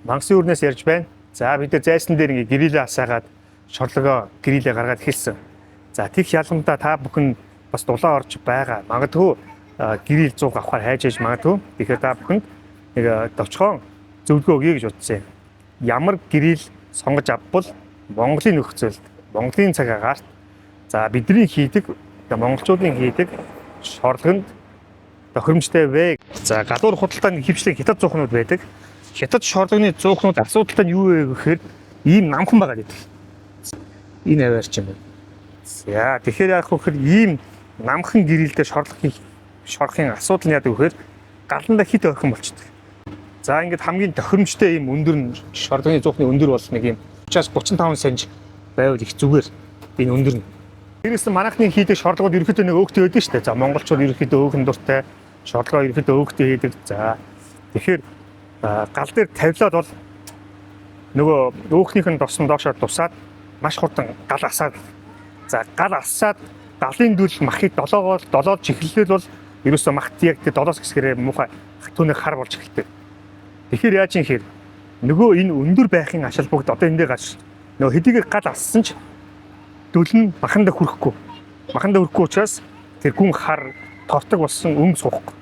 Мангасын өрнөөс ярьж байна. За бид нар зайсан дээр ингээ гэрилээ асаагаад шорлогоо гэрилээ гаргаад хэлсэн. За тех ялгамдаа та бүхэн бас дулаан орж байгаа. Магадгүй гэрил 100 авахаар хайж ээж магадгүй. Тэгэхээр та бүхэнд нэг товчхон зөвлөгөө өгье гэж бодсон юм. Ямар гэрил сонгож авбал Монголын нөхцөлд, Монголын цаг агаарт за бидний хийдэг, монголчуудын хийдэг шорлогонд тохиромжтой вэ? За гадуур худалдааны хөвчлэн хятад зуухнууд байдаг. Хятад шорлогоны зуухнууд асуудалтай нь юу вэ гэхээр ийм намхан байгаа гэдэг. Энэ аваарч юм байна. За тэгэхээр яах вэ гэхээр ийм намхан гэрэлдээ шорохын асуудал нь яадаг вэ гэхээр галанда хит орхин болчихдог. За ингээд хамгийн тохиромжтой ийм өндөр нь шорлогоны зуухны өндөр бол нэг ийм 30-35 см байвал их зүгээр энэ өндөр нь. Тэрээс манайхны хийдэг шорлогод ерөөхдөө нэг өөгтэй байдаг шүү дээ. За монголчууд ерөөхдөө өөгн дуртай шорлогоо ерөөхдөө өөгтэй хийдэг. За тэгэхээр гал дээр тавилаад бол нөгөө өөхнийх нь тосон доошоо тусаад маш хурдан гал асаад. За гал асаад галын дүл махыг долоод чихлэлэл бол ерөөсөө махт яг тэ долоос гэсгэрээ муухай түүний хар болж эхэлдэг. Тэгэхээр яаж юм хэр нөгөө энэ өндөр байхын ашалбагт одоо энэ дээр гаж нөгөө хэдийгээр гал ассан ч дүл нь махандаа хүрэхгүй. Махандаа хүрэхгүй учраас тэр гүн хар тортог болсон өмс суухгүй.